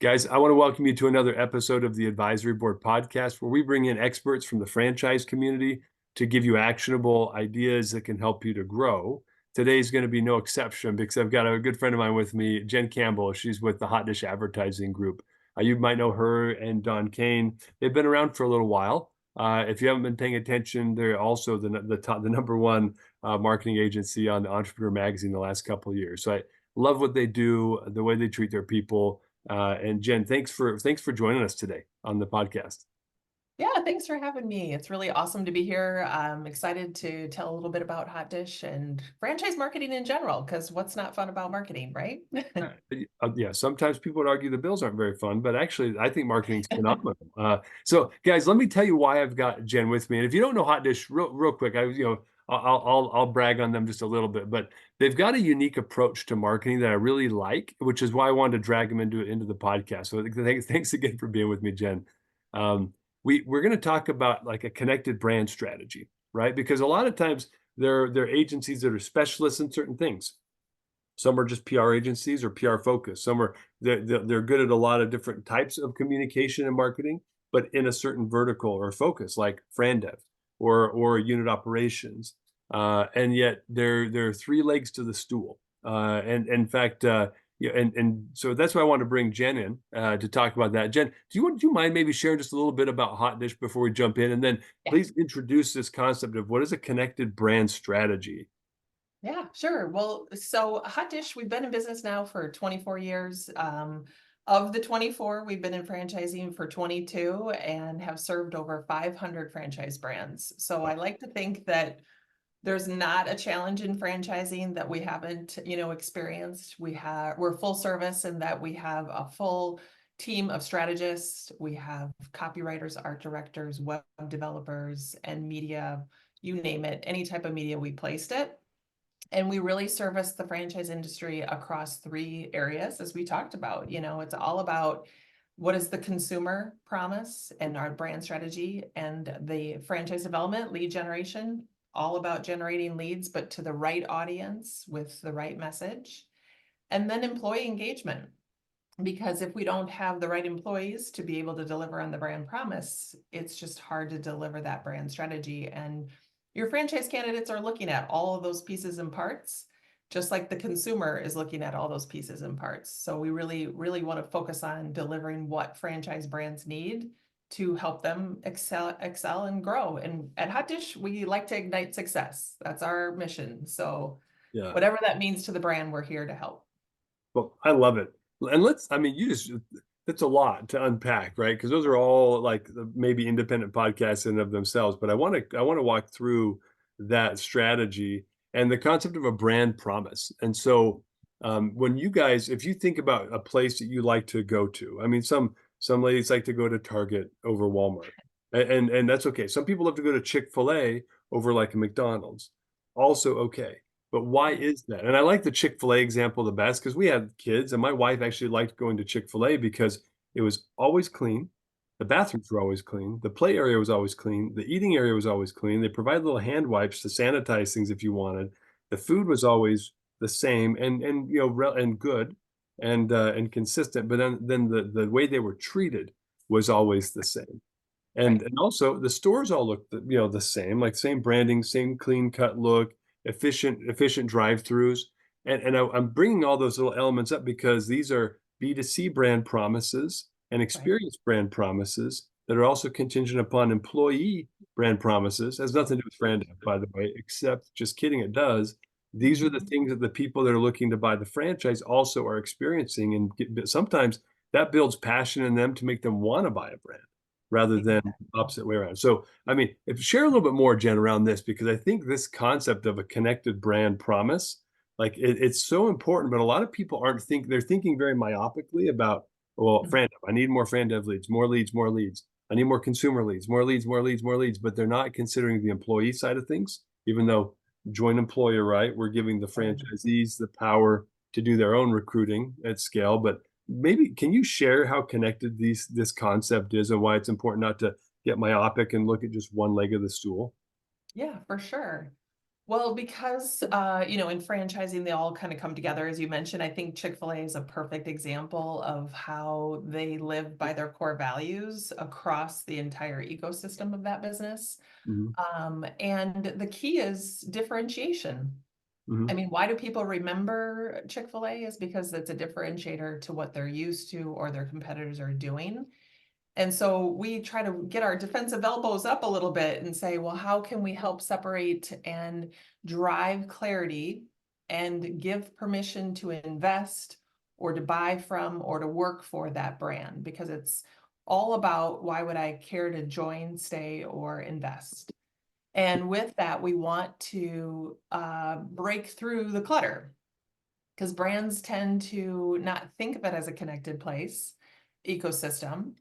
Guys, I want to welcome you to another episode of the Advisory Board podcast, where we bring in experts from the franchise community to give you actionable ideas that can help you to grow. Today's going to be no exception because I've got a good friend of mine with me, Jen Campbell. She's with the Hot Dish Advertising Group. You might know her and Don Kane. They've been around for a little while. If you haven't been paying attention, they're also the number one marketing agency on the Entrepreneur magazine the last couple of years. So I love what they do, the way they treat their people. And Jen, thanks for joining us today on the podcast. Yeah, thanks for having me. It's really awesome to be here. I'm excited to tell a little bit about Hot Dish and franchise marketing in general, because what's not fun about marketing, right? Yeah, sometimes people would argue the bills aren't very fun, but actually, I think marketing's phenomenal. So, guys, let me tell you why I've got Jen with me. And if you don't know Hot Dish, real quick, I'll brag on them just a little bit, but they've got a unique approach to marketing that I really like, which is why I wanted to drag them into the podcast. So, thanks again for being with me, Jen. We're going to talk about like a connected brand strategy, right? Because a lot of times there are agencies that are specialists in certain things. Some are just PR agencies or PR focused. Some are they're good at a lot of different types of communication and marketing, but in a certain vertical or focus, like Frandev or unit operations. And yet there are three legs to the stool. And in fact, yeah, and so that's why I want to bring Jen in to talk about that. Jen, do you mind maybe sharing just a little bit about Hot Dish before we jump in, and then Yeah. please introduce this concept of what is a connected brand strategy? Yeah, sure. Well, so Hot Dish, we've been in business now for 24 years. Of the 24, we've been in franchising for 22 and have served over 500 franchise brands. So I like to think that there's not a challenge in franchising that we haven't, experienced. We're full service in that we have a full team of strategists. We have copywriters, art directors, web developers, and media, you name it, any type of media, we placed it. And we really service the franchise industry across three areas, as we talked about. It's all about what is the consumer promise and our brand strategy, and the franchise development, lead generation, all about generating leads, but to the right audience with the right message. And then employee engagement, because if we don't have the right employees to be able to deliver on the brand promise, it's just hard to deliver that brand strategy. And your franchise candidates are looking at all of those pieces and parts, just like the consumer is looking at all those pieces and parts. So we really, really want to focus on delivering what franchise brands need to help them excel and grow. And at Hot Dish, we like to ignite success. That's our mission. So Yeah. whatever that means to the brand, we're here to help. Well, I love it. And that's a lot to unpack, right? Because those are all like maybe independent podcasts in of themselves. But I want to walk through that strategy and the concept of a brand promise. And so when you guys, if you think about a place that you like to go to, I mean, some ladies like to go to Target over Walmart. And that's okay. Some people love to go to Chick-fil-A over like a McDonald's. Also okay. But why is that? And I like the Chick-fil-A example the best because we had kids, and my wife actually liked going to Chick-fil-A because it was always clean. The bathrooms were always clean. The play area was always clean. The eating area was always clean. They provided little hand wipes to sanitize things if you wanted. The food was always the same and and good and consistent. But then the way they were treated was always the same. Right. And also the stores all look the same, like same branding, same clean cut look, efficient drive-throughs. And I'm bringing all those little elements up because these are B2C brand promises and Right. experience brand promises that are also contingent upon employee brand promises. Has nothing to do with brand, by the way, except just kidding, it does. These are the Mhm. things that the people that are looking to buy the franchise also are experiencing. And sometimes that builds passion in them to make them want to buy a brand rather than opposite way around. So, I mean, if share a little bit more, Jen, around this, because I think this concept of a connected brand promise, like it's so important, but a lot of people they're thinking very myopically about, well, Mhm. Frandev, I need more Frandev leads, more leads, more leads. I need more consumer leads, more leads, more leads, more leads, but they're not considering the employee side of things, even though joint employer, right? We're giving the franchisees the power to do their own recruiting at scale, but maybe can you share how connected this concept is and why it's important not to get myopic and look at just one leg of the stool? Yeah, for sure. Well, because in franchising, they all kind of come together, as you mentioned. I think Chick-fil-A is a perfect example of how they live by their core values across the entire ecosystem of that business. Mhm, And the key is differentiation. I mhm, mean, why do people remember Chick-fil-A is because it's a differentiator to what they're used to or their competitors are doing. And so we try to get our defensive elbows up a little bit and say, well, how can we help separate and drive clarity and give permission to invest or to buy from or to work for that brand? Because it's all about why would I care to join, stay, or invest? And with that, we want to break through the clutter because brands tend to not think of it as a connected place, ecosystem.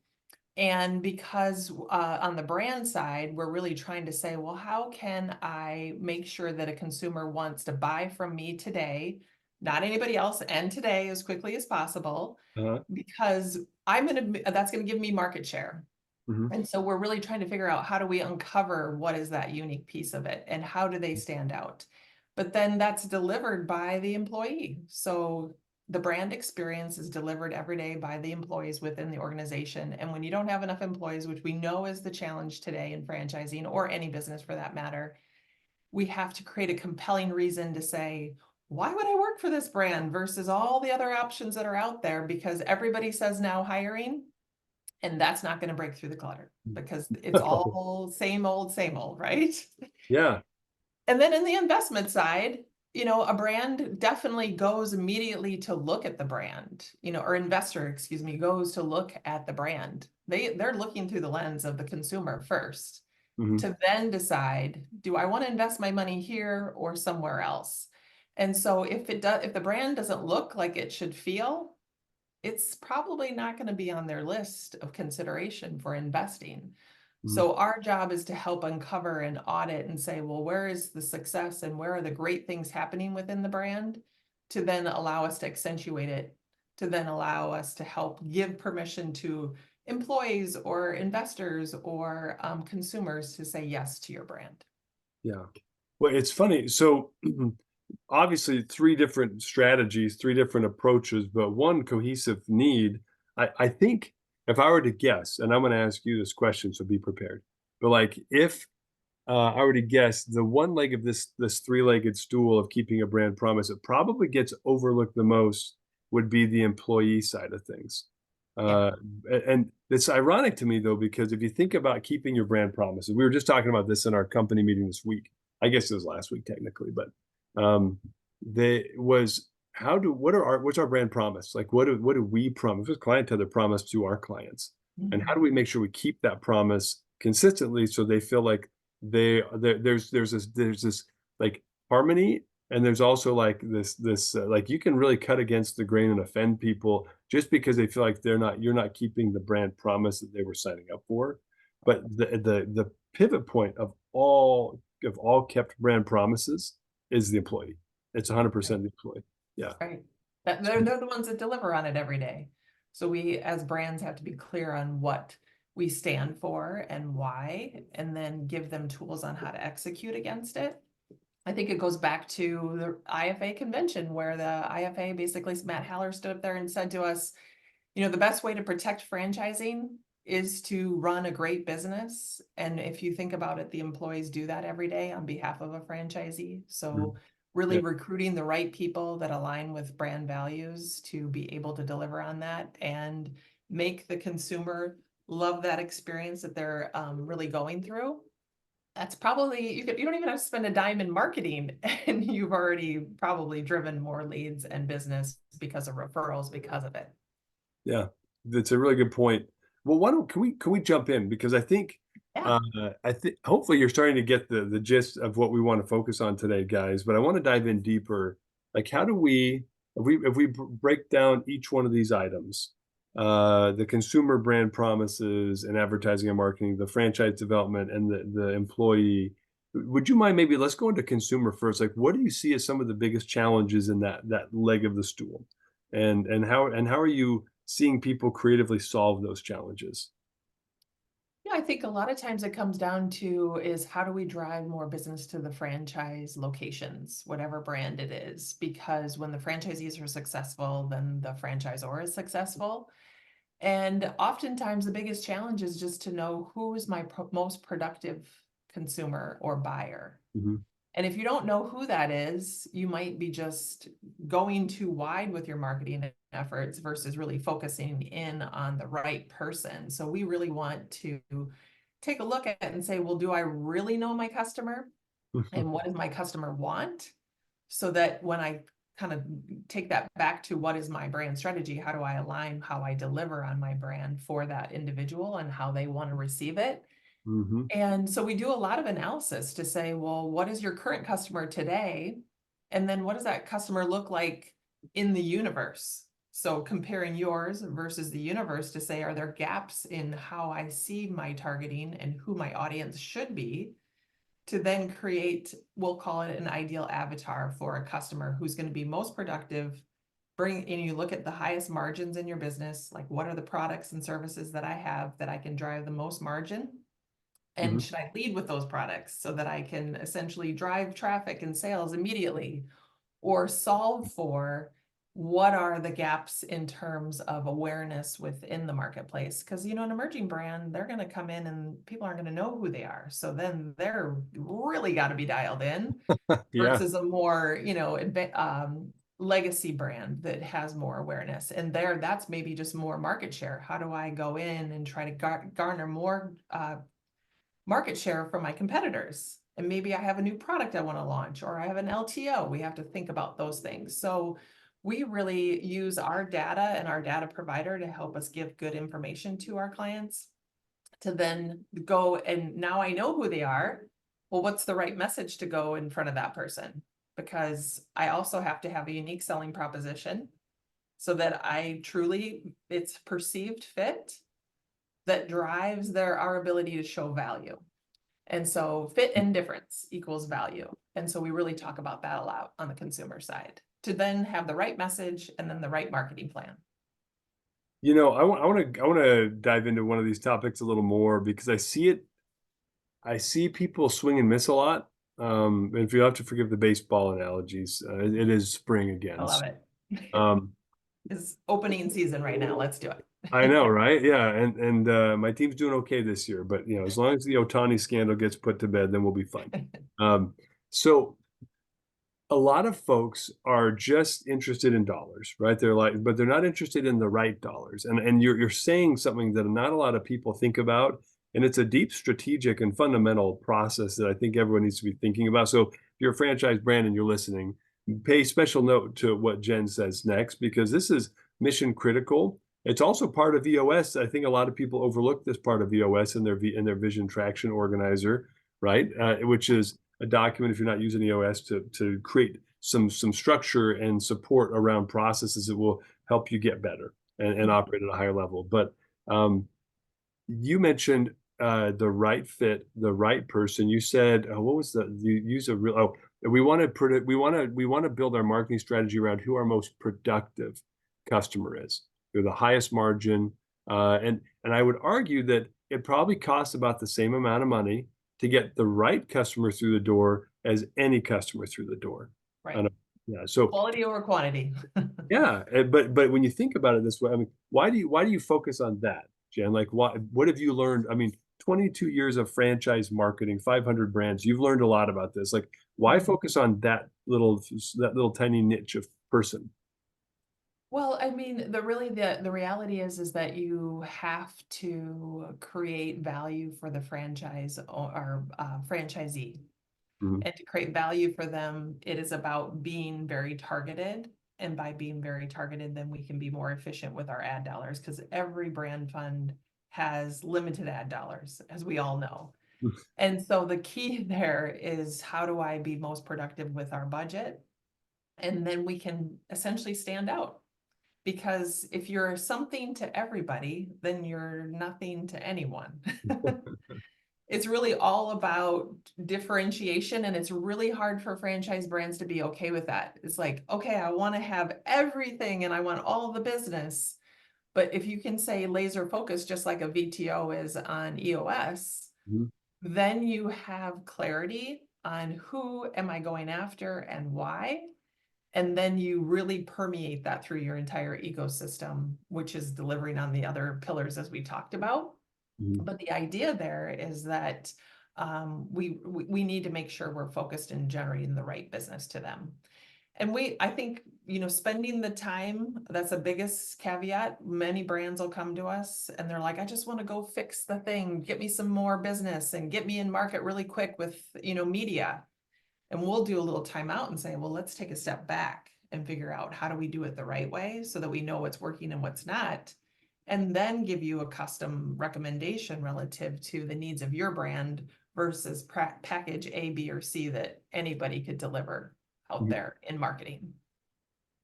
And because on the brand side, we're really trying to say, well, how can I make sure that a consumer wants to buy from me today, not anybody else, and today as quickly as possible, uh-huh, because that's gonna give me market share. mhm, And so we're really trying to figure out how do we uncover what is that unique piece of it and how do they stand out? But then that's delivered by the employee. So the brand experience is delivered every day by the employees within the organization. And when you don't have enough employees, which we know is the challenge today in franchising or any business for that matter, we have to create a compelling reason to say, why would I work for this brand versus all the other options that are out there? Because everybody says now hiring, and that's not going to break through the clutter because it's all same old, right? yeah, And then in the investment side, a brand definitely goes immediately to look at the brand, or investor, excuse me, goes to look at the brand. They're looking through the lens of the consumer first mhm, to then decide, do I want to invest my money here or somewhere else? And so if the brand doesn't look like it should feel, it's probably not going to be on their list of consideration for investing. mhm, So our job is to help uncover and audit and say, well, where is the success and where are the great things happening within the brand to then allow us to accentuate it, to then allow us to help give permission to employees or investors or consumers to say yes to your brand. yeah. Well, it's funny. So obviously, three different strategies, three different approaches, but one cohesive need. I think if I were to guess, and I'm going to ask you this question, so be prepared. But like, if I were to guess, the one leg of this three-legged stool of keeping a brand promise, it probably gets overlooked the most would be the employee side of things. Yeah. Uh, and it's ironic to me though, because if you think about keeping your brand promises, we were just talking about this in our company meeting this week. I guess it was last week technically, but um, they was how do what are our what's our brand promise? Like what do we promise? What's client tether promise to our clients? And how Mhm. do we make sure we keep that promise consistently so they feel like there's this like harmony, and there's also like this like you can really cut against the grain and offend people just because they feel like you're not keeping the brand promise that they were signing up for. But the pivot point of all kept brand promises is the employee. It's Right. 100% the employee. Yeah. Right. They're the ones that deliver on it every day. So we as brands have to be clear on what we stand for and why, and then give them tools on how to execute against it. I think it goes back to the IFA convention where the IFA basically Matt Haller stood up there and said to us, the best way to protect franchising is to run a great business. And if you think about it, the employees do that every day on behalf of a franchisee. Mhm. So really Yeah. recruiting the right people that align with brand values to be able to deliver on that and make the consumer love that experience that they're really going through. That's probably you don't even have to spend a dime in marketing, and you've already probably driven more leads and business because of referrals because of it. Yeah, that's a really good point. Well, why don't can we jump in because Yeah. uh, I think hopefully you're starting to get the gist of what we want to focus on today, guys. But I want to dive in deeper. Like, how do we if we break down each one of these items, the consumer brand promises and advertising and marketing, the franchise development, and the employee. Would you mind maybe let's go into consumer first? Like, what do you see as some of the biggest challenges in that leg of the stool? And how are you seeing people creatively solve those challenges? Yeah, I think a lot of times it comes down to is how do we drive more business to the franchise locations, whatever brand it is, because when the franchisees are successful, then the franchisor is successful. And oftentimes the biggest challenge is just to know who is my most productive consumer or buyer. Mhm, And if you don't know who that is, you might be just going too wide with your marketing efforts versus really focusing in on the right person. So we really want to take a look at it and say, well, do I really know my customer? And what does my customer want? So that when I kind of take that back to what is my brand strategy, how do I align how I deliver on my brand for that individual and how they want to receive it? mhm, And so we do a lot of analysis to say, well, what is your current customer today? And then what does that customer look like in the universe? So comparing yours versus the universe to say, are there gaps in how I see my targeting and who my audience should be? To then create, we'll call it an ideal avatar for a customer who's going to be most productive. Bring and you look at the highest margins in your business, like what are the products and services that I have that I can drive the most margin? And mhm. should I lead with those products so that I can essentially drive traffic and sales immediately or solve for what are the gaps in terms of awareness within the marketplace? Because, an emerging brand, they're going to come in and people aren't going to know who they are. So then they're really got to be dialed in Yeah. versus a more, legacy brand that has more awareness. And that's maybe just more market share. How do I go in and try to garner more market share from my competitors? And maybe I have a new product I want to launch, or I have an LTO. We have to think about those things. So we really use our data and our data provider to help us give good information to our clients to then go and now I know who they are. Well, what's the right message to go in front of that person? Because I also have to have a unique selling proposition so that it's perceived fit that drives our ability to show value. And so fit and difference equals value. And so we really talk about that a lot on the consumer side to then have the right message and then the right marketing plan. I want to dive into one of these topics a little more because I see people swing and miss a lot. And if you have to forgive the baseball analogies, it is spring I again. love it. Um, It's opening season right now. Let's do I know, it. right? Yeah, and my team's doing okay this year, but as long as the Otani scandal gets put to bed, then we'll be fine. So a lot of folks are just interested in dollars, right? But they're not interested in the right dollars. And you're saying something that not a lot of people think about, and it's a deep strategic and fundamental process that I think everyone needs to be thinking about. So if you're a franchise brand and you're listening, pay special note to what Jen says next, because this is mission critical. It's also part of EOS. I think a lot of people overlook this part of EOS in their vision traction organizer, right? Which is a document if you're not using EOS to create some structure and support around processes that will help you get better and operate at a higher level. But you mentioned the right fit, the right person. You said what was you use a real we want to build our marketing strategy around who our most productive customer is. They're the highest margin, and I would argue that it probably costs about the same amount of money to get the right customer through the door as any customer through the door. Right. And, yeah, so Quality over quantity. yeah, but when you think about it this way, I mean, why do you focus on that, Jen? Like, what have you learned? I mean, 22 years of franchise marketing, 500 brands. You've learned a lot about this. Like, why focus on that little tiny niche of person? Well, I mean, the reality is that you have to create value for the franchise or franchisee. Mhm. And to create value for them, it is about being very targeted. And by being very targeted, then we can be more efficient with our ad dollars because every brand fund has limited ad dollars, as we all know. And so the key there is how do I be most productive with our budget? And then we can essentially stand out. Because if you're something to everybody, then you're nothing to anyone. It's really all about differentiation, and it's really hard for franchise brands to be okay with that. It's like, okay, I want to have everything and I want all the business, But if you can say laser focus, just like a VTO is on EOS, Mhm. then you have clarity on who am I going after and why. And then you really permeate that through your entire ecosystem, which is delivering on the other pillars as we talked about. Mhm. But the idea there is that we need to make sure we're focused in generating the right business to them. And I think, spending the time, that's the biggest caveat. Many brands will come to us and they're like, I just want to go fix the thing, get me some more business and get me in market really quick with, media. And we'll do a little timeout and say, well, let's take a step back and figure out how do we do it the right way so that we know what's working and what's not. And then give you a custom recommendation relative to the needs of your brand versus package A, B, or C that anybody could deliver out Mhm. there in marketing.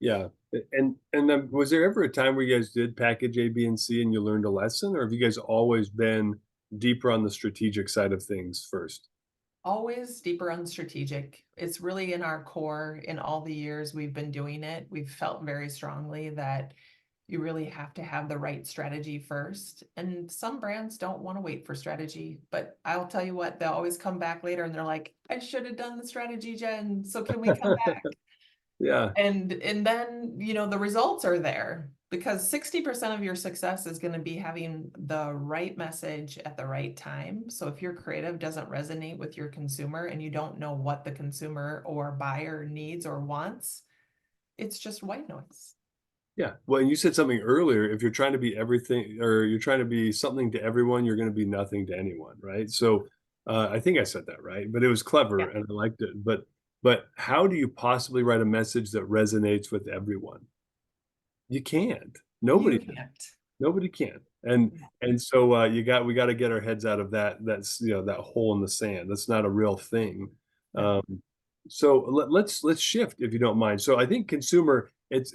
Yeah. And then was there ever a time where you guys did package A, B, and C and you learned a lesson, or have you guys always been deeper on the strategic side of things first? Always deeper on strategic. It's really in our core. In all the years we've been doing it, we've felt very strongly that you really have to have the right strategy first. And some brands don't want to wait for strategy, but I'll tell you what, they'll always come back later and they're like, I should have done the strategy, Jen. So can we come back? Yeah. And then, the results are there because 60% of your success is going to be having the right message at the right time. So if your creative doesn't resonate with your consumer and you don't know what the consumer or buyer needs or wants, it's just white noise. Yeah. Well, and you said something earlier, if you're trying to be everything or you're trying to be something to everyone, you're going to be nothing to anyone, right? So, I think I said that right, but it was Yeah, clever and I liked it. But how do you possibly write a message that resonates with everyone? You can't. you Nobody can't. Nobody can. And so we got to get our heads out of that's that hole in the sand. That's not a real thing. No. Um, so let's shift if you don't mind. So I think consumer it's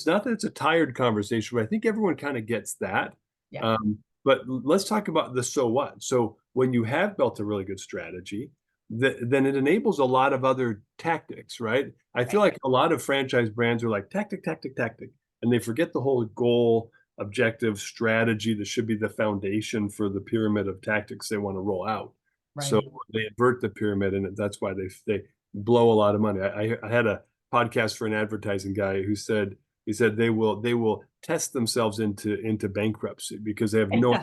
not that it's a tired conversation, but I think everyone kind of gets that. Yeah. But let's talk about the so what. So when you have built a really good strategy, then it enables a lot of other tactics, right? I feel Right. like a lot of franchise brands are like tactic, tactic, tactic, and they forget the whole goal objective strategy that should be the foundation for the pyramid of tactics they want to roll out. So Right. they invert the pyramid, and that's why they blow a lot of money. I had a podcast for an advertising guy who said he said they will test themselves into bankruptcy because they have no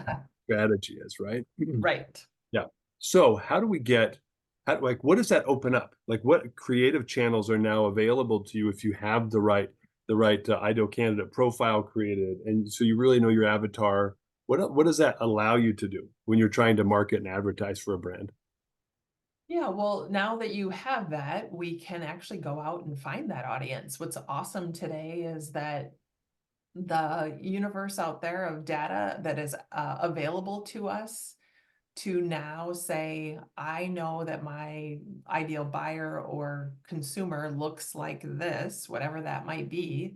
strategy is right. Right. Yeah. So how do we get like what does that open up? Like what creative channels are now available to you if you have the right ideal candidate profile created, and so you really know your avatar. What does that allow you to do when you're trying to market and advertise for a brand? Yeah, well, now that you have that, we can actually go out and find that audience. What's awesome today is that the universe out there of data that is available to us to now say, I know that my ideal buyer or consumer looks like this, whatever that might be.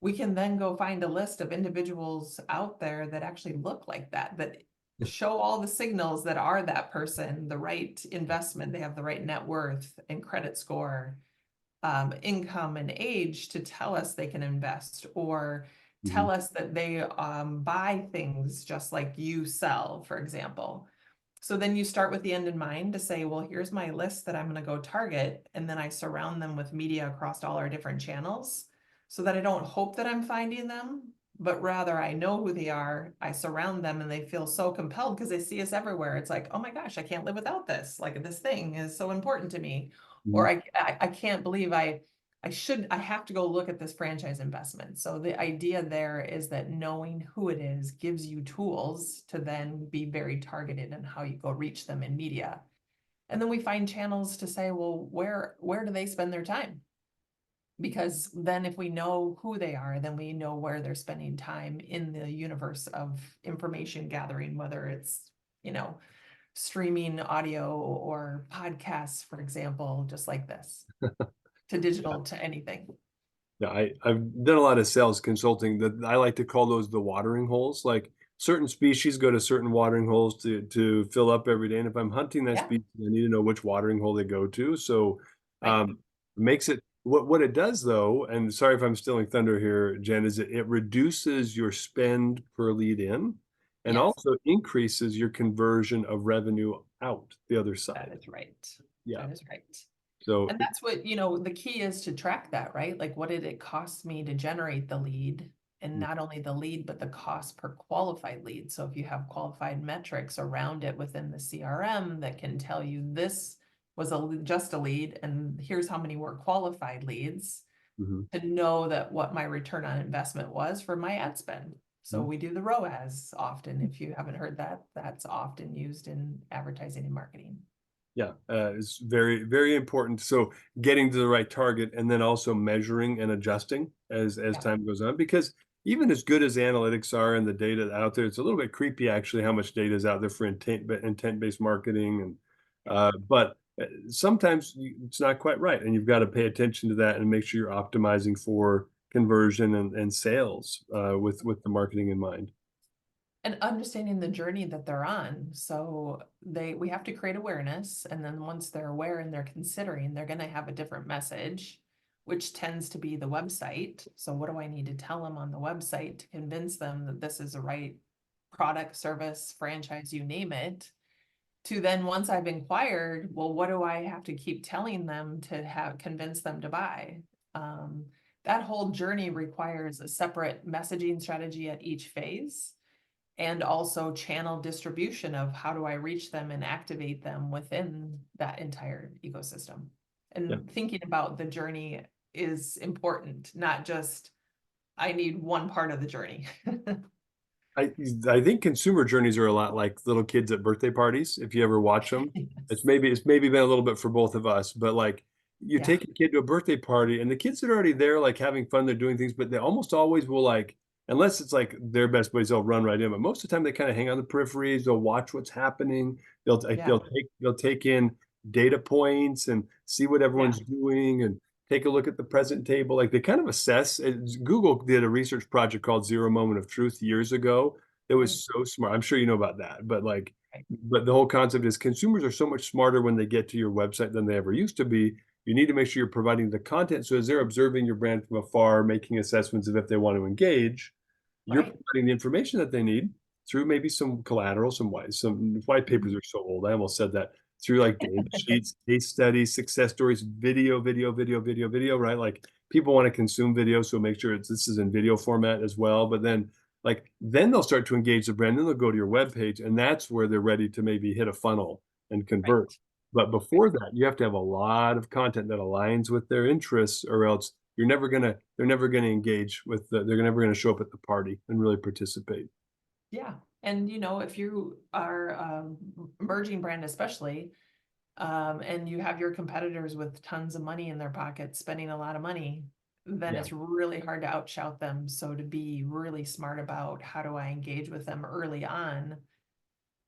We can then go find a list of individuals out there that actually look like that, that show all the signals that are that person, the right investment, they have the right net worth and credit score, income and age to tell us they can invest or Mhm. tell us that they buy things just like you sell, for example. So then you start with the end in mind to say, well, here's my list that I'm going to go target. And then I surround them with media across all our different channels so that I don't hope that I'm finding them, but rather I know who they are. I surround them and they feel so compelled because they see us everywhere. It's like, oh my gosh, I can't live without this. Like this thing is so important to me. Mhm. Or I can't believe I have to go look at this franchise investment. So the idea there is that knowing who it is gives you tools to then be very targeted in how you go reach them in media. And then we find channels to say, well, where do they spend their time? Because then if we know who they are, then we know where they're spending time in the universe of information gathering, whether it's, you know, streaming audio or podcasts, for example, just like this, to digital to anything. Yeah, I've done a lot of sales consulting that I like to call those the watering holes. Like certain species go to certain watering holes to fill up every day. And if I'm hunting that Yeah, species, I need to know which watering hole they go to. So right. um makes it What it does though, and sorry if I'm stealing thunder here, Jen, is it reduces your spend per lead in and Yes, also increases your conversion of revenue out the other that side. is right. Yeah. That is right. So And that's what, the key is to track that, right? Like, what did it cost me to generate the lead? And not only the lead, but the cost per qualified lead. So if you have qualified metrics around it within the CRM that can tell you this was just a lead, and here's how many were qualified leads, mhm, to know that what my return on investment was for my ad spend. So mhm. we do the ROAS often. If you haven't heard that, that's often used in advertising and marketing. Yeah, it's very, very important. So getting to the right target and then also measuring and adjusting as Yeah, time goes on, because even as good as analytics are and the data out there, it's a little bit creepy actually how much data is out there for intent-based marketing and yeah, but sometimes it's not quite right, and you've got to pay attention to that and make sure you're optimizing for conversion and sales with the marketing in mind. and understanding the journey that they're on. So we have to create awareness, and then once they're aware and they're considering, they're going to have a different message, which tends to be the website. So what do I need to tell them on the website to convince them that this is the right product, service, franchise, you name it? To then, once I've inquired, well, what do I have to keep telling them to have convince them to buy? Um, that whole journey requires a separate messaging strategy at each phase, and also channel distribution of how do I reach them and activate them within that entire ecosystem. Yeah. And thinking about the journey is important, not just I need one part of the journey. I I think consumer journeys are a lot like little kids at birthday parties. If you ever watch them, Yes. it's maybe been a little bit for both of us, but like you Yeah, take a kid to a birthday party and the kids that are already there, like having fun, they're doing things, but they almost always will like, unless it's like their best buddies, they'll run right in. But most of the time they kind of hang on the peripheries, they'll watch what's happening, yeah, they'll take in data points and see what yeah, everyone's doing and take a look at the present table. Like they kind of assess. Google did a research project called Zero Moment of Truth years ago. It right, was so smart. I'm sure you know about that, but like, right, but the whole concept is consumers are so much smarter when they get to your website than they ever used to be. You need to make sure you're providing the content. So as they're observing your brand from afar, making assessments of if they want to engage, you're right. providing the information that they need through maybe some collateral, some white papers Mhm. are so old. I almost said that through like data sheets, case studies, success stories, video, right? Like people want to consume video, so make sure this is in video format as well. But then then they'll start to engage the brand, then they'll go to your web page, and that's where they're ready to maybe hit a funnel and convert. Right, But right. before that, you have to have a lot of content that aligns with their interests, or else they're never gonna engage with they're never gonna show up at the party and really participate. Yeah. And if you are emerging brand, especially, and you have your competitors with tons of money in their pockets spending a lot of money, then Yeah. it's really hard to outshout them. So to be really smart about how do I engage with them early on,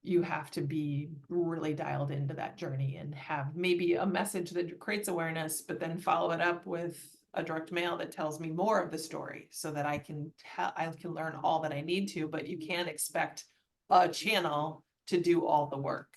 you have to be really dialed into that journey and have maybe a message that creates awareness, but then follow it up with a direct mail that tells me more of the story so that I can learn all that I need to, but you can't expect a channel to do all the work.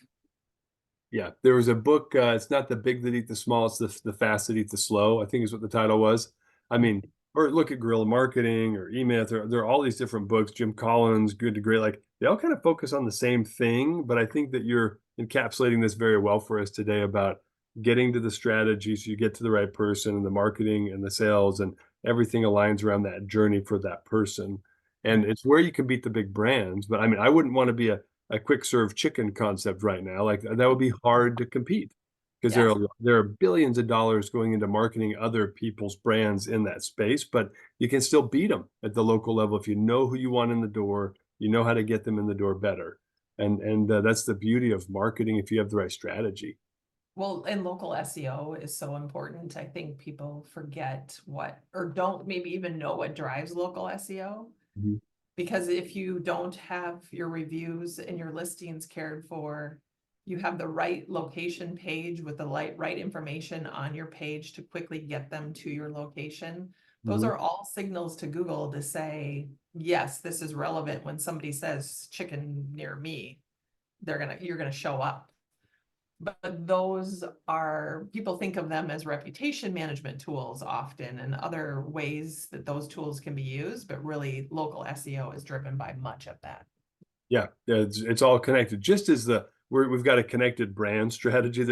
Yeah, there was a book, it's not The Big That Eat the Small, it's The Fast That Eat the Slow, I think is what the title was. I mean, or look at guerrilla marketing or email. There are all these different books, Jim Collins, Good to Great, like they all kind of focus on the same thing, but I think that you're encapsulating this very well for us today about getting to the strategy so you get to the right person and the marketing and the sales and everything aligns around that journey for that person. And it's where you can beat the big brands, but I mean, I wouldn't want to be a quick serve chicken concept right now. Like that would be hard to compete because Yes. there are billions of dollars going into marketing other people's brands in that space, but you can still beat them at the local level if you know who you want in the door, you know how to get them in the door better. And that's the beauty of marketing if you have the right strategy. Well, and local SEO is so important. I think people forget what, or don't maybe even know what drives local SEO. Mhm. Because if you don't have your reviews and your listings cared for, you have the right location page with the right information on your page to quickly get them to your location. Those Mhm. are all signals to Google to say, yes, this is relevant. When somebody says chicken near me, you're gonna show up. but those are, people think of them as reputation management tools often and other ways that those tools can be used, but really local SEO is driven by much of that. Yeah, yeah, it's all connected. Just as we've got a connected brand strategy.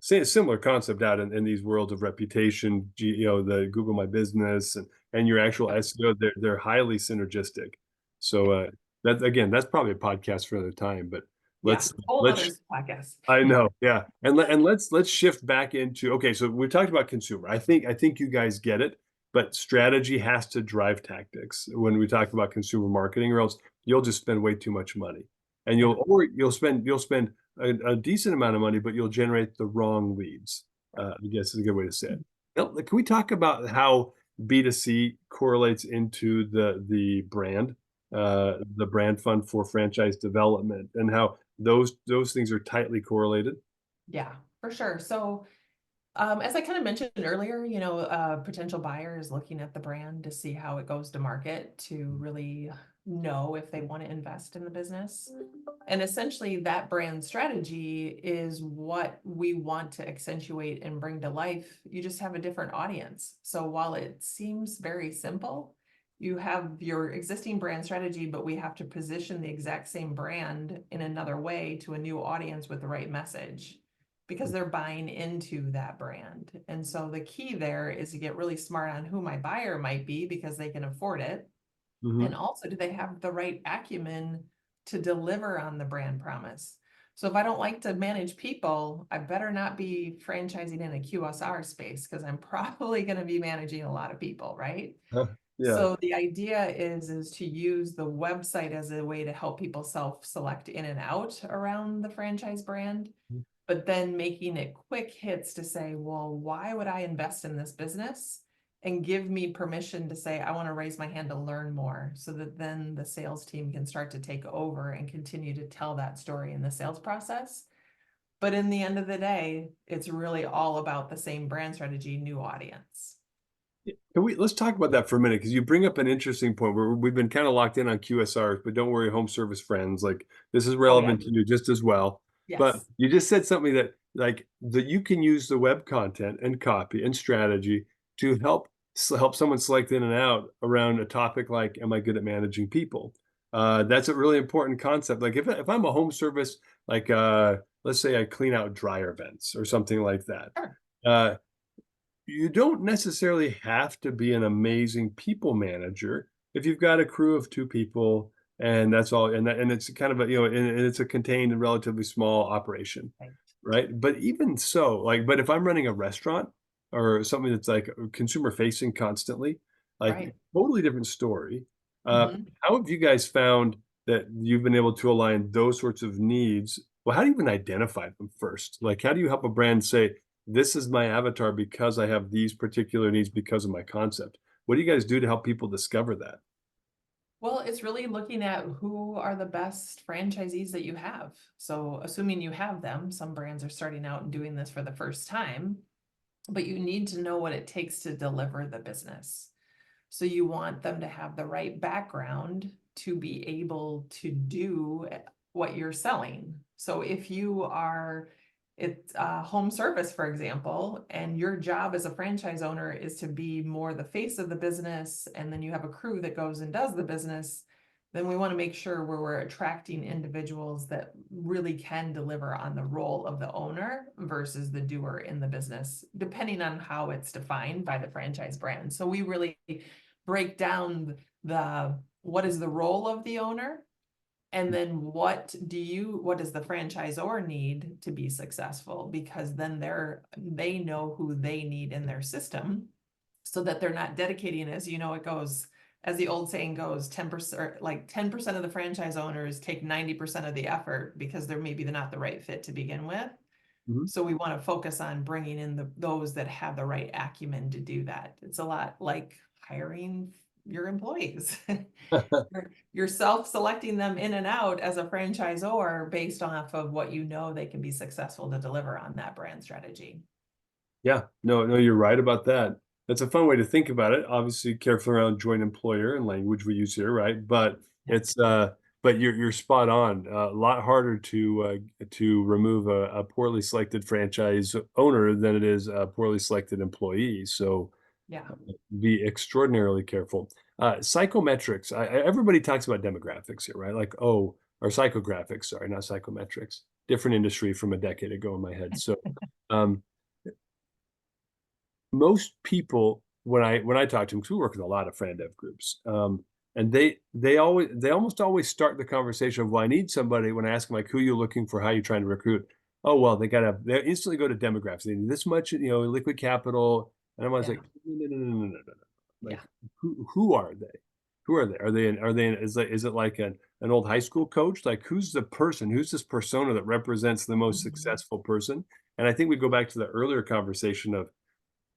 Similar concept out in these worlds of reputation. The Google My Business and your actual SEO. They're highly synergistic. So that's probably a podcast for another time. But Yeah, let's whole other let's podcast. I know, yeah. And let's shift back into okay, so we talked about consumer. I think you guys get it, but strategy has to drive tactics when we talk about consumer marketing, or else you'll just spend way too much money. And Yeah. you'll spend a decent amount of money, but you'll generate the wrong leads. I guess is a good way to say it. Now, can we talk about how B2C correlates into the brand fund for franchise development, and how those things are tightly correlated? Yeah, for sure. So as I kind of mentioned earlier, a potential buyer is looking at the brand to see how it goes to market to really know if they want to invest in the business. And essentially, that brand strategy is what we want to accentuate and bring to life. You just have a different audience. So while it seems very simple, you have your existing brand strategy, but we have to position the exact same brand in another way to a new audience with the right message because they're buying into that brand. And so the key there is to get really smart on who my buyer might be because they can afford it. And Hmm. also, do they have the right acumen to deliver on the brand promise? So if I don't like to manage people, I better not be franchising in a QSR space because I'm probably going to be managing a lot of people, right? Yeah. So the idea is to use the website as a way to help people self-select in and out around the franchise brand, but then making it quick hits to say, well, why would I invest in this business? And give me permission to say, I want to raise my hand to learn more so that then the sales team can start to take over and continue to tell that story in the sales process. But in the end of the day, it's really all about the same brand strategy, new audience. Let's talk about that for a minute, because you bring up an interesting point where we've been kind of locked in on QSRs, but don't worry, home service friends, like this is Oh, yeah. relevant to you just as well. But Yes. you just said something that you can use the web content and copy and strategy to help someone select in and out around a topic like, am I good at managing people? That's a really important concept. Like if I'm a home service, like let's say I clean out dryer vents or something like that. Sure. Uh, you don't necessarily have to be an amazing people manager if you've got a crew of two people and that's all, and it's kind of and it's a contained and relatively small operation, Right. right? But even so, but if I'm running a restaurant or something that's like consumer facing constantly, like Right. totally different story. Mhm. How have you guys found that you've been able to align those sorts of needs? Well, how do you even identify them first? Like, how do you help a brand say, this is my avatar because I have these particular needs because of my concept? What do you guys do to help people discover that? Well, it's really looking at who are the best franchisees that you have. So, assuming you have them, some brands are starting out and doing this for the first time, but you need to know what it takes to deliver the business. So, you want them to have the right background to be able to do what you're selling. So, if you are it's home service, for example, and your job as a franchise owner is to be more the face of the business, and then you have a crew that goes and does the business, then we want to make sure where we're attracting individuals that really can deliver on the role of the owner versus the doer in the business, depending on how it's defined by the franchise brand. So we really break down the what is the role of the owner, and then what does the franchisor need to be successful? Because then they know who they need in their system so that they're not dedicating, as you know, it goes, as the old saying goes, 10%, like 10% of the franchise owners take 90% of the effort because they're maybe not the right fit to begin with. Mhm. So we want to focus on bringing in those that have the right acumen to do that. It's a lot like hiring your employees. You're self-selecting them in and out as a franchisor based off of what you know they can be successful to deliver on that brand strategy. Yeah, no, no, you're right about that. That's a fun way to think about it. Obviously, careful around joint employer and language we use here, right? But Yeah. it's but you're spot on. A lot harder to remove a poorly selected franchise owner than it is a poorly selected employee. So Yeah. be extraordinarily careful. Psychometrics. Everybody talks about demographics here, right? Like, oh, or psychographics. Sorry, not psychometrics. Different industry from a decade ago in my head. So, um, most people when I talk to them, because we work with a lot of friend dev groups, and they almost always start the conversation of, well, I need somebody when I ask them like, who are you looking for, how are you trying to recruit? Oh, well, they instantly go to demographics. They need this much, liquid capital. And I'm always Yeah. like, no, no, no, no, no, no, no. Yeah. Like, who are they? Who are they? Is it like an old high school coach? Like, who's the person? Who's this persona that represents the most Mhm. successful person? And I think we go back to the earlier conversation of,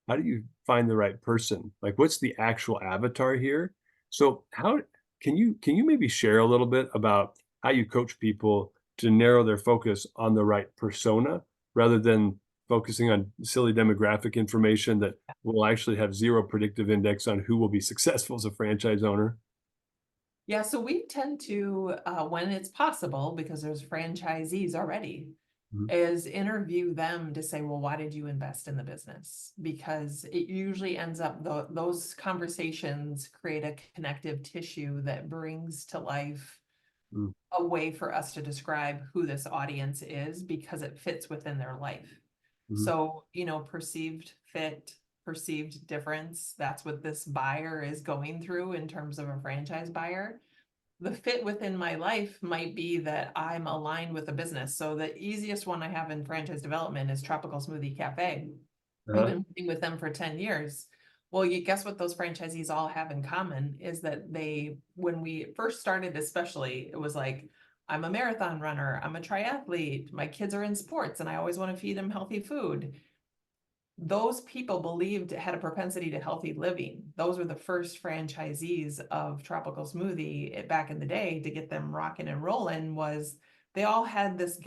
how do you find the right person? Like, what's the actual avatar here? So how can you maybe share a little bit about how you coach people to narrow their focus on the right persona rather than focusing on silly demographic information that will actually have zero predictive index on who will be successful as a franchise owner? Yeah, so we tend to, when it's possible, because there's franchisees already, Mhm, is interview them to say, well, why did you invest in the business? Because it usually ends up, those conversations create a connective tissue that brings to life mm, a way for us to describe who this audience is because it fits within their life. mhm, So, perceived fit, perceived difference, that's what this buyer is going through in terms of a franchise buyer. The fit within my life might be that I'm aligned with a business. So the easiest one I have in franchise development is Tropical Smoothie Cafe. We've uh-huh, been working with them for 10 years. Well, you guess what those franchisees all have in common is that when we first started, especially, it was like, I'm a marathon runner, I'm a triathlete, my kids are in sports, and I always want to feed them healthy food. Those people believed it had a propensity to healthy living. Those were the first franchisees of Tropical Smoothie back in the day to get them rocking and rolling. Was they all had this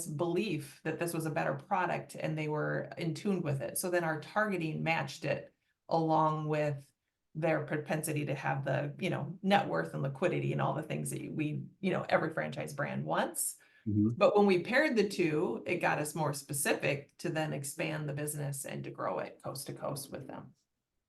belief that this was a better product and they were in tune with it. So then our targeting matched it along with their propensity to have the, net worth and liquidity and all the things that every franchise brand wants. mhm. But when we paired the two, it got us more specific to then expand the business and to grow it coast to coast with them.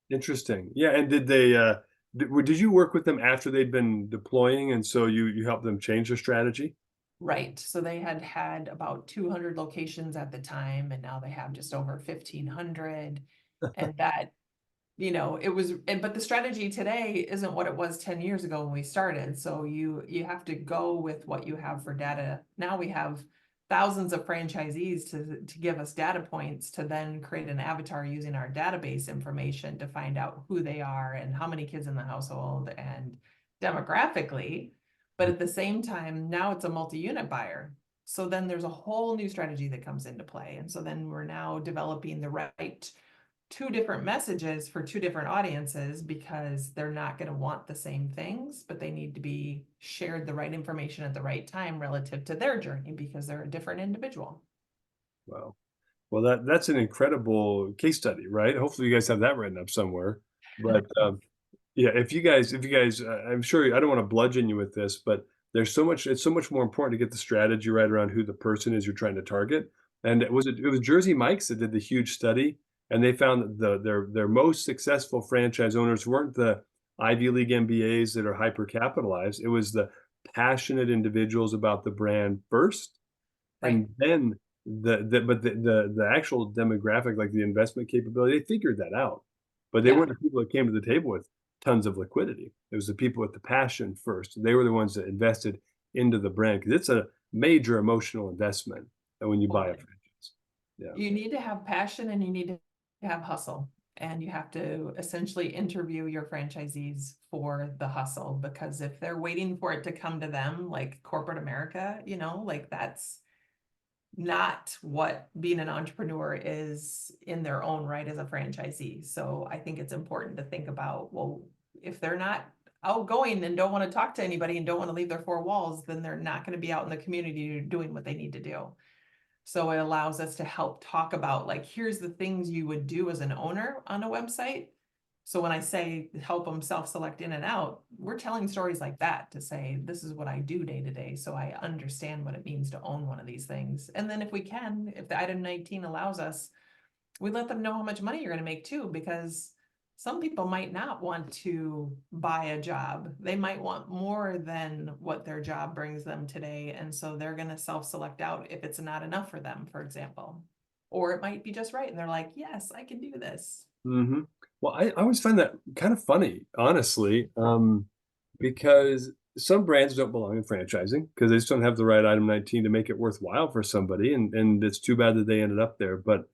Interesting. Yeah, and did you work with them after they'd been deploying, and so you helped them change their strategy? Right. So they had had about 200 locations at the time, and now they have just over 1,500. And that it was, but the strategy today isn't what it was 10 years ago when we started. So you have to go with what you have for data. Now we have thousands of franchisees to give us data points to then create an avatar using our database information to find out who they are and how many kids in the household and demographically. But at the same time, now it's a multi-unit buyer. So then there's a whole new strategy that comes into play. And so then we're now developing the right two different messages for two different audiences because they're not going to want the same things, but they need to be shared the right information at the right time relative to their journey because they're a different individual. Wow. Well, that's an incredible case study, right? Hopefully, you guys have that written up somewhere. But yeah, if you guys, I'm sure I don't want to bludgeon you with this, but there's so much. It's so much more important to get the strategy right around who the person is you're trying to target. And it was Jersey Mike's that did the huge study, and they found that their most successful franchise owners weren't the Ivy League MBAs that are hyper capitalized. It was the passionate individuals about the brand first, Right. and then the actual demographic, like the investment capability, they figured that out. But they Yeah. weren't the people that came to the table with tons of liquidity. It was the people with the passion first. They were the ones that invested into the brand because it's a major emotional investment when you buy a Totally. franchise. Yeah. You need to have passion and you need to have hustle. And you have to essentially interview your franchisees for the hustle because if they're waiting for it to come to them, like corporate America, like that's not what being an entrepreneur is in their own right as a franchisee. So I think it's important to think about, well, if they're not outgoing and don't want to talk to anybody and don't want to leave their four walls, then they're not going to be out in the community doing what they need to do. So it allows us to help talk about like, here's the things you would do as an owner on a website So when I say help them self-select in and out, we're telling stories like that to say, this is what I do day to day. So I understand what it means to own one of these things. And then if we can, if the item 19 allows us, we let them know how much money you're going to make too, because some people might not want to buy a job. They might want more than what their job brings them today. And so they're going to self-select out if it's not enough for them, for example. Or it might be just right. And they're like, yes, I can do this. Hmm. Well, I always find that kind of funny, honestly, because some brands don't belong in franchising because they just don't have the right item 19 to make it worthwhile for somebody, and it's too bad that they ended up there. But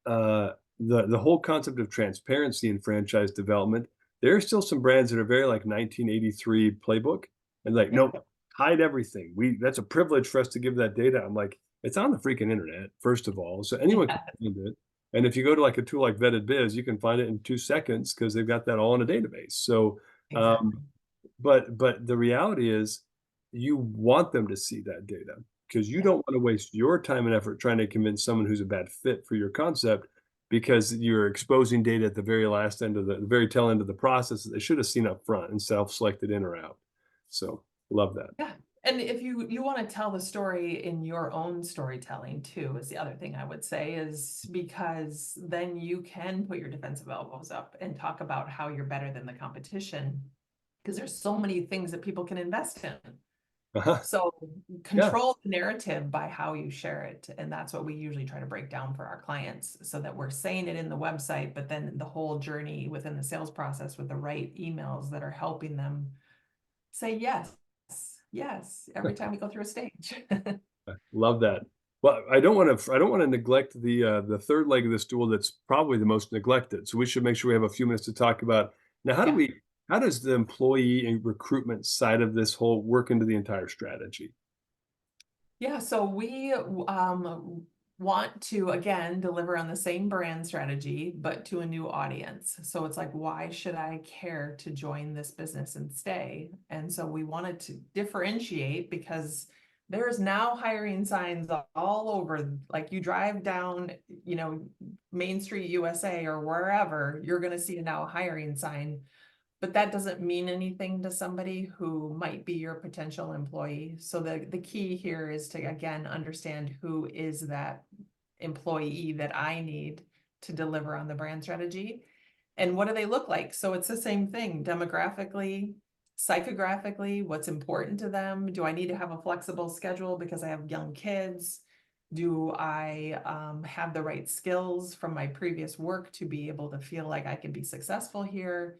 the whole concept of transparency in franchise development, there are still some brands that are very like 1983 playbook and like, Yeah. nope, hide everything. That's a privilege for us to give that data. I'm like, it's on the freaking internet, first of all, so anyone can Yeah, find it. And if you go to like a tool like Vetted Biz, you can find it in 2 seconds because they've got that all in a database. So, exactly. um, but the reality is, you want them to see that data because you Yeah. don't want to waste your time and effort trying to convince someone who's a bad fit for your concept because you're exposing data at the very last end of the very tail end of the process that they should have seen up front and self-selected in or out. So love that. Yeah. And if you want to tell the story in your own storytelling too, is the other thing I would say, is because then you can put your defensive elbows up and talk about how you're better than the competition, because there's so many things that people can invest in. Uh-huh. So Yeah. control the narrative by how you share it. And that's what we usually try to break down for our clients, so that we're saying it in the website, but then the whole journey within the sales process with the right emails that are helping them say yes, yes, every time we go through a stage. Love that. Well, I don't want to neglect the third leg of the stool that's probably the most neglected. So we should make sure we have a few minutes to talk about now Yeah. how does the employee and recruitment side of this whole work into the entire strategy? Yeah, so we want to again deliver on the same brand strategy, but to a new audience. So it's like, why should I care to join this business and stay? And so we wanted to differentiate, because there's now hiring signs all over. Like, you drive down, Main Street USA or wherever, you're going to see a now hiring sign. But that doesn't mean anything to somebody who might be your potential employee. So the key here is to, again, understand who is that employee that I need to deliver on the brand strategy, and what do they look like. So it's the same thing demographically, psychographically, what's important to them. Do I need to have a flexible schedule because I have young kids? Do I have the right skills from my previous work to be able to feel like I can be successful here?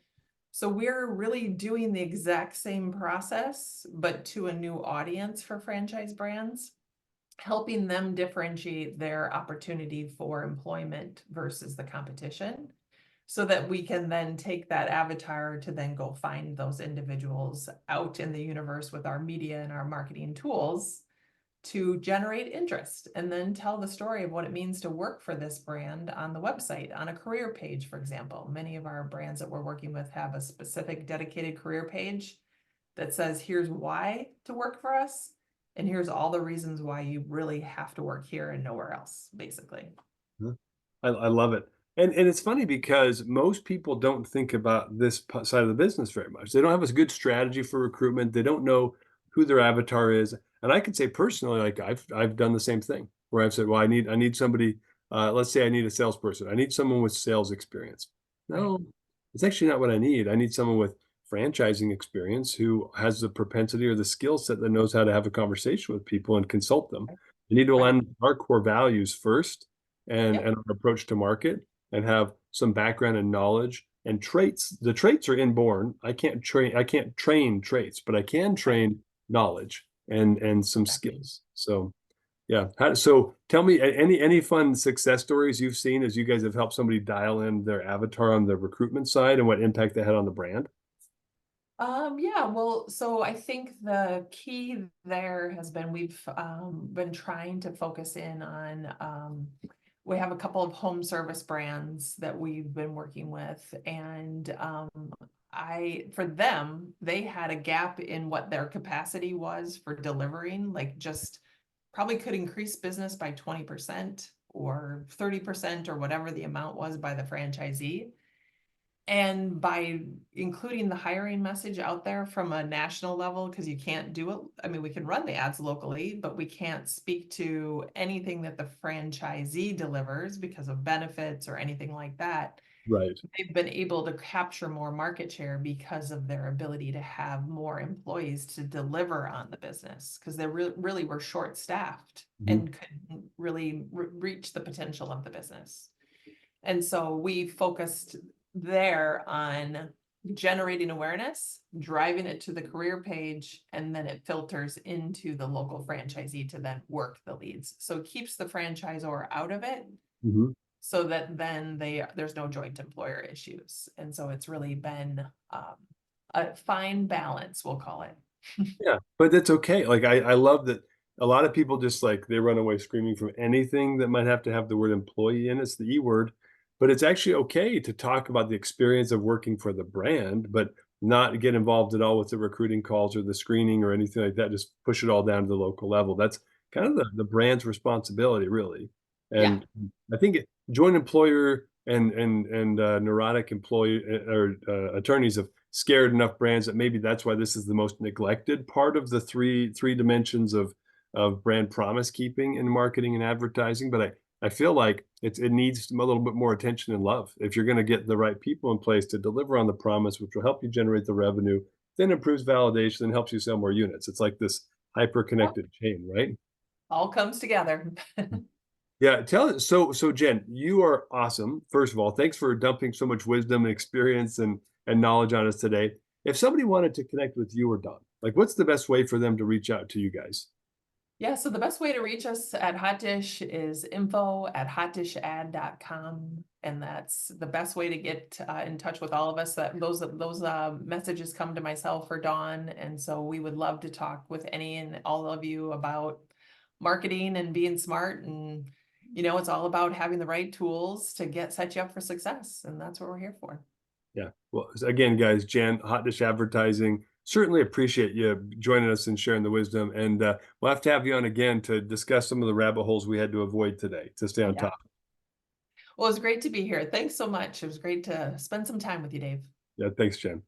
So we're really doing the exact same process, but to a new audience for franchise brands, helping them differentiate their opportunity for employment versus the competition, so that we can then take that avatar to then go find those individuals out in the universe with our media and our marketing tools to generate interest, and then tell the story of what it means to work for this brand on the website, on a career page, for example. Many of our brands that we're working with have a specific dedicated career page that says, here's why to work for us, and here's all the reasons why you really have to work here and nowhere else, basically. Huh. I love it. And it's funny because most people don't think about this side of the business very much. They don't have a good strategy for recruitment. They don't know who their avatar is. And I can say personally, like I've done the same thing where I've said, well, I need somebody. Let's say I need a salesperson. I need someone with sales experience. Right. No, it's actually not what I need. I need someone with franchising experience who has the propensity or the skill set that knows how to have a conversation with people and consult them. Right. You need to Right. align with our core values first and Yep. our approach to market and have some background and knowledge and traits. The traits are inborn. I can't train traits, but I can Right. train knowledge and some Exactly. skills. So yeah. So tell me any fun success stories you've seen as you guys have helped somebody dial in their avatar on the recruitment side and what impact they had on the brand? Yeah, well, so I think the key there has been, we've been trying to focus in on, we have a couple of home service brands that we've been working with, and for them, they had a gap in what their capacity was for delivering, like, just probably could increase business by 20% or 30% or whatever the amount was by the franchisee. And by including the hiring message out there from a national level, because you can't do it, I mean, we can run the ads locally, but we can't speak to anything that the franchisee delivers because of benefits or anything like that. Right. They've been able to capture more market share because of their ability to have more employees to deliver on the business, because they really were short-staffed Mhm. and couldn't really reach the potential of the business. And so we focused there on generating awareness, driving it to the career page, and then it filters into the local franchisee to then work the leads. So it keeps the franchisor out of it Mhm. so that then there's no joint employer issues. And so it's really been a fine balance, we'll call it. Yeah, but that's okay. Like, I love that a lot of people just, like, they run away screaming from anything that might have to have the word employee in it. It's the E word, but it's actually okay to talk about the experience of working for the brand, but not get involved at all with the recruiting calls or the screening or anything like that. Just push it all down to the local level. That's kind of the brand's responsibility, really. Yeah. And I think joint employer and neurotic employee or attorneys have scared enough brands that maybe that's why this is the most neglected part of the three dimensions of brand promise keeping in marketing and advertising. But I feel like it needs a little bit more attention and love if you're going to get the right people in place to deliver on the promise, which will help you generate the revenue, then improves validation and helps you sell more units. It's like this hyper Yep. connected chain, right? All comes together. Yeah, so Jen, you are awesome. First of all, thanks for dumping so much wisdom and experience and knowledge on us today. If somebody wanted to connect with you or Don, like what's the best way for them to reach out to you guys? Yeah, so the best way to reach us at Hot Dish is info@hotdishad.com. And that's the best way to get in touch with all of us. That those messages come to myself or Dawn. And so we would love to talk with any and all of you about marketing and being smart. And, it's all about having the right tools to set you up for success. And that's what we're here for. Yeah. Well, again, guys, Jen, Hot Dish Advertising, certainly appreciate you joining us and sharing the wisdom. And we'll have to have you on again to discuss some of the rabbit holes we had to avoid today to stay on Yeah. top. Well, it's great to be here. Thanks so much. It was great to spend some time with you, Dave. Yeah, thanks, Jen.